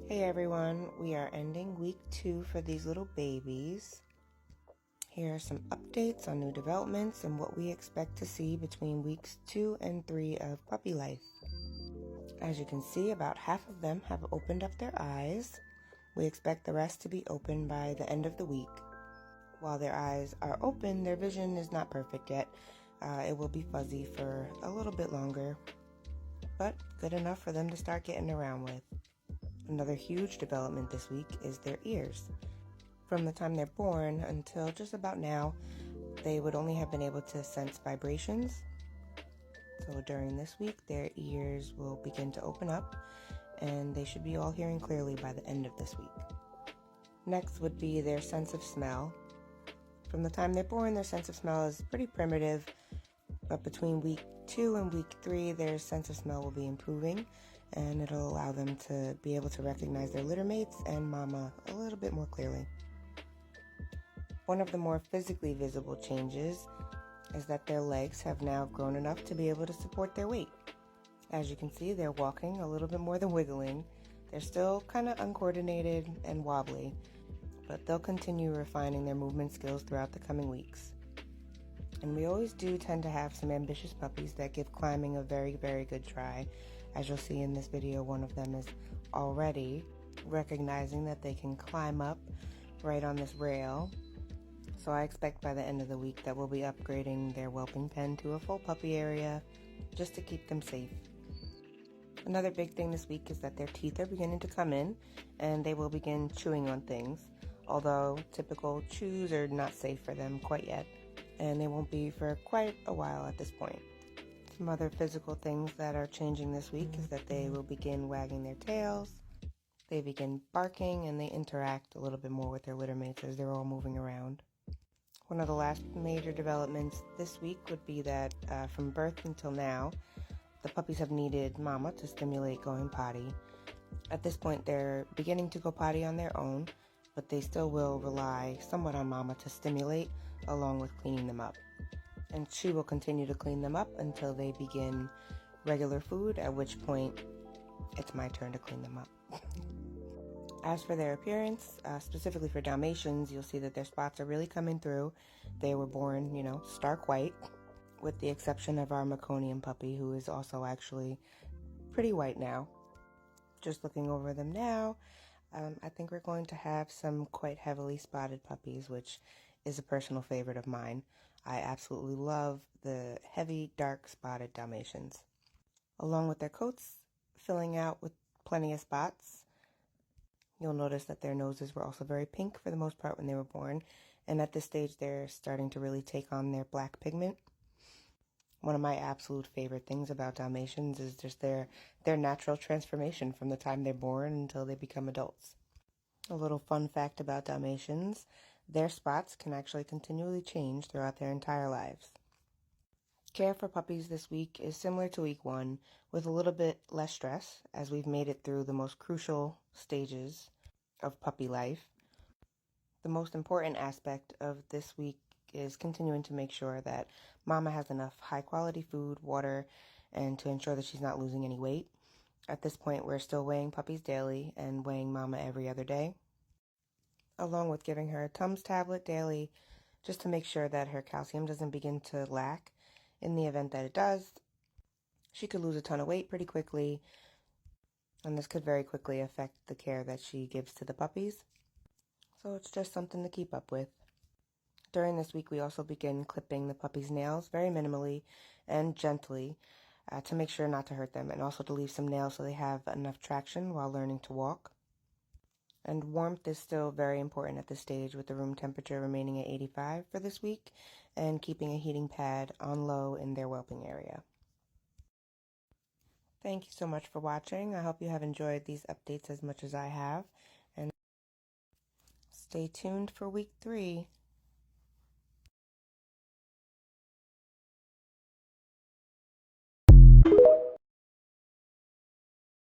Hey everyone, we are ending week 2 for these little babies. Here are some updates on new developments and what we expect to see between weeks 2 and 3 of puppy life. As you can see, about half of them have opened up their eyes. We expect the rest to be open by the end of the week. While their eyes are open, their vision is not perfect yet. It will be fuzzy for a little bit longer, but good enough for them to start getting around with. Another huge development this week is their ears. From the time they're born until just about now, they would only have been able to sense vibrations. So during this week, their ears will begin to open up, and they should be all hearing clearly by the end of this week. Next would be their sense of smell. From the time they're born, their sense of smell is pretty primitive, but between week 2 and week 3, their sense of smell will be improving, and it'll allow them to be able to recognize their litter mates and mama a little bit more clearly. One of the more physically visible changes is that their legs have now grown enough to be able to support their weight. As you can see, they're walking a little bit more than wiggling. They're still kind of uncoordinated and wobbly, but they'll continue refining their movement skills throughout the coming weeks. And we always do tend to have some ambitious puppies that give climbing a very, very good try. As you'll see in this video, one of them is already recognizing that they can climb up right on this rail. So I expect by the end of the week that we'll be upgrading their whelping pen to a full puppy area just to keep them safe. Another big thing this week is that their teeth are beginning to come in and they will begin chewing on things, although typical chews are not safe for them quite yet, and they won't be for quite a while at this point. Some other physical things that are changing this week is that they will begin wagging their tails, they begin barking, and they interact a little bit more with their litter mates as they're all moving around. One of the last major developments this week would be that from birth until now, the puppies have needed mama to stimulate going potty. At this point, they're beginning to go potty on their own, but they still will rely somewhat on mama to stimulate along with cleaning them up. And she will continue to clean them up until they begin regular food, at which point it's my turn to clean them up. As for their appearance, specifically for Dalmatians, you'll see that their spots are really coming through. They were born, stark white, with the exception of our Meconian puppy, who is also actually pretty white now. Just looking over them now, I think we're going to have some quite heavily spotted puppies, which is a personal favorite of mine. I absolutely love the heavy, dark spotted Dalmatians. Along with their coats filling out with plenty of spots, you'll notice that their noses were also very pink for the most part when they were born, and at this stage they're starting to really take on their black pigment. One of my absolute favorite things about Dalmatians is just their natural transformation from the time they're born until they become adults. A little fun fact about Dalmatians, their spots can actually continually change throughout their entire lives. Care for puppies this week is similar to week 1, with a little bit less stress, as we've made it through the most crucial stages of puppy life. The most important aspect of this week is continuing to make sure that mama has enough high-quality food, water, and to ensure that she's not losing any weight. At this point, we're still weighing puppies daily and weighing mama every other day, along with giving her a Tums tablet daily just to make sure that her calcium doesn't begin to lack. In the event that it does, she could lose a ton of weight pretty quickly, and this could very quickly affect the care that she gives to the puppies. So it's just something to keep up with. During this week, we also begin clipping the puppy's nails very minimally and gently to make sure not to hurt them, and also to leave some nails so they have enough traction while learning to walk. And warmth is still very important at this stage, with the room temperature remaining at 85 for this week and keeping a heating pad on low in their whelping area. Thank you so much for watching. I hope you have enjoyed these updates as much as I have, and stay tuned for week 3.